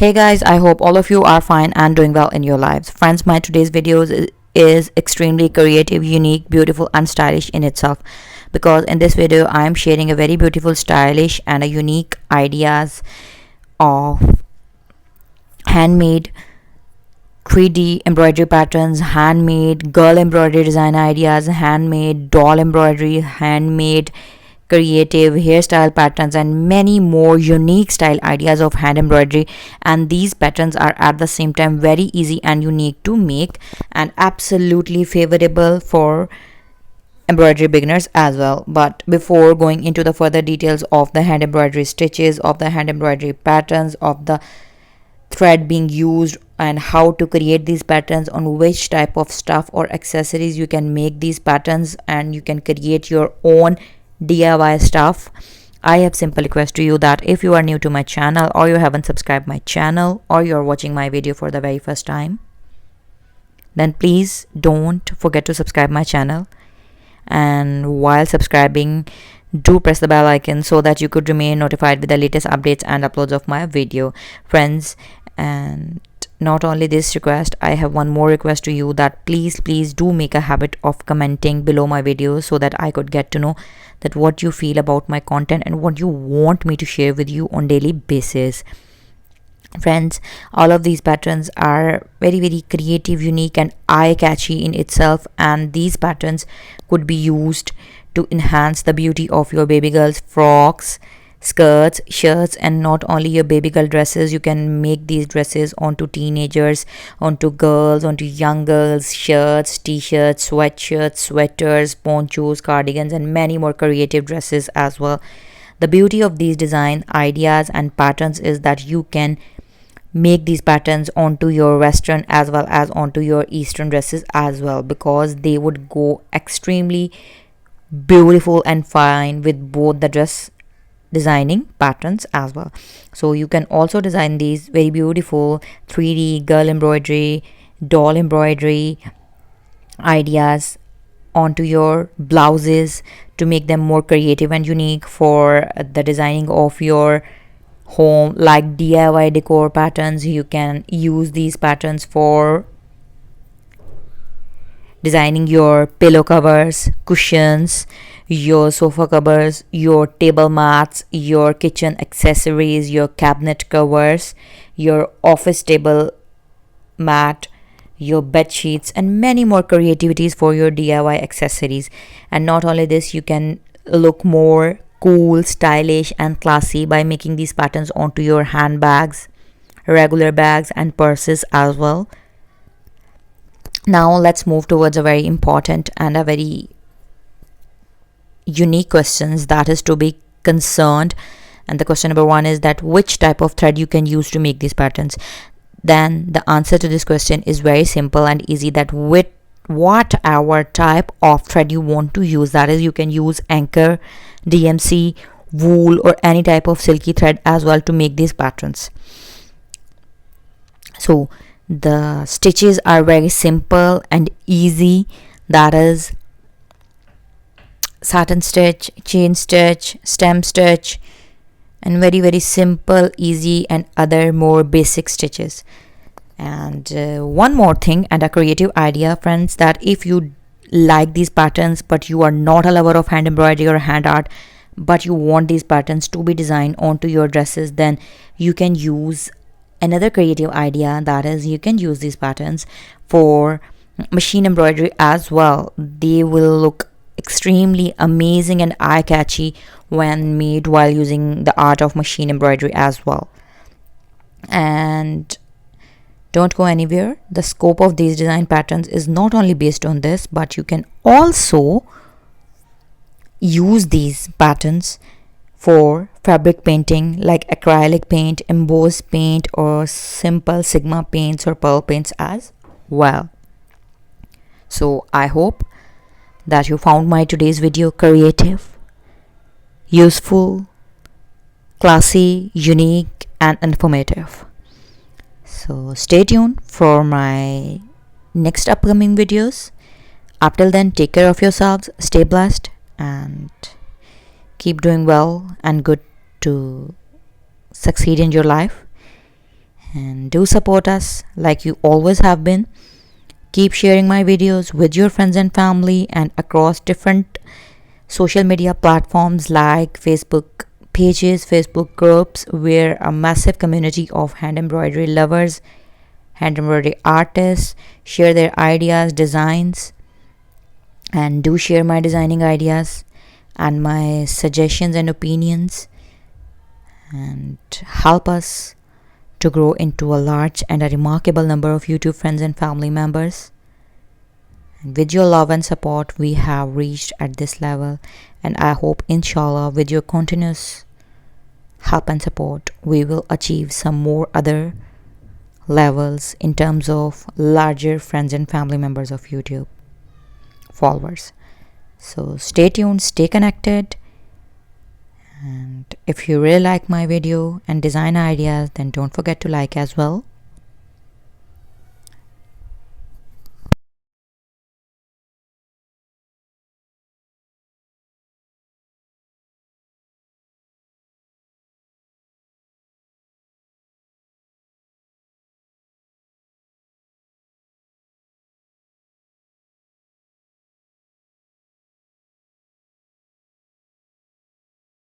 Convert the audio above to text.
Hey guys, I hope all of you are fine and doing well in your lives. Friends, my today's video is extremely creative, unique, beautiful and stylish in itself, because in this video I am sharing a very beautiful, stylish and a unique ideas of handmade 3D embroidery patterns, handmade girl embroidery design ideas, handmade doll embroidery, handmade creative hairstyle patterns, and many more unique style ideas of hand embroidery. And these patterns are at the same time very easy and unique to make and absolutely favorable for embroidery beginners as well. But before going into the further details of the hand embroidery stitches, of the hand embroidery patterns, of the thread being used, and how to create these patterns, on which type of stuff or accessories you can make these patterns, and you can create your own DIY stuff, I have simple request to you that if you are new to my channel, or you haven't subscribed my channel, or you're watching my video for the very first time, then please don't forget to subscribe my channel. And while subscribing, do press the bell icon so that you could remain notified with the latest updates and uploads of my video, friends. And not only this request, I have one more request to you, that please do make a habit of commenting below my videos so that I could get to know that what you feel about my content and what you want me to share with you on daily basis. Friends, all of these patterns are very creative, unique and eye-catchy in itself, and these patterns could be used to enhance the beauty of your baby girl's frocks, skirts, shirts, and not only your baby girl dresses. You can make these dresses onto teenagers, onto girls, onto young girls, shirts, t-shirts, sweatshirts, sweaters, ponchos, cardigans, and many more creative dresses as well. The beauty of these design ideas and patterns is that you can make these patterns onto your western as well as onto your eastern dresses as well, because they would go extremely beautiful and fine with both the dress designing patterns as well. So you can also design these very beautiful 3D girl embroidery, doll embroidery ideas onto your blouses to make them more creative and unique for the designing of your home, like DIY decor patterns. You can use these patterns for designing your pillow covers, cushions, your sofa covers, your table mats, your kitchen accessories, your cabinet covers, your office table mat, your bed sheets, and many more creativities for your DIY accessories. And not only this, you can look more cool, stylish and classy by making these patterns onto your handbags, regular bags and purses as well. Now let's move towards a very important and a very unique questions that is to be concerned. And the question number one is that which type of thread you can use to make these patterns. Then the answer to this question is very simple and easy, that with whatever type of thread you want to use, that is, you can use anchor, DMC, wool, or any type of silky thread as well to make these patterns. So the stitches are very simple and easy, that is satin stitch, chain stitch, stem stitch, and very simple, easy and other more basic stitches. And one more thing and a creative idea, friends, that if you like these patterns but you are not a lover of hand embroidery or hand art, but you want these patterns to be designed onto your dresses, then you can use another creative idea, that is, you can use these patterns for machine embroidery as well. They will look extremely amazing and eye-catchy when made while using the art of machine embroidery as well. And don't go anywhere. The scope of these design patterns is not only based on this, but you can also use these patterns for fabric painting, like acrylic paint, embossed paint, or simple sigma paints or pearl paints as well. So I hope that you found my today's video creative, useful, classy, unique and informative. So stay tuned for my next upcoming videos. Up till then, take care of yourselves, stay blessed and keep doing well and good to succeed in your life. and do support us like you always have been. Keep sharing my videos with your friends and family and across different social media platforms like Facebook pages, Facebook groups, where a massive community of hand embroidery lovers, hand embroidery artists share their ideas, designs, and do share my designing ideas and my suggestions and opinions, and help us to grow into a large and a remarkable number of YouTube friends and family members. And with your love and support, we have reached at this level, and I hope, inshallah, with your continuous help and support, we will achieve some more other levels in terms of larger friends and family members of YouTube followers. So stay tuned, stay connected, and if you really like my video and design ideas, then don't forget to like as well.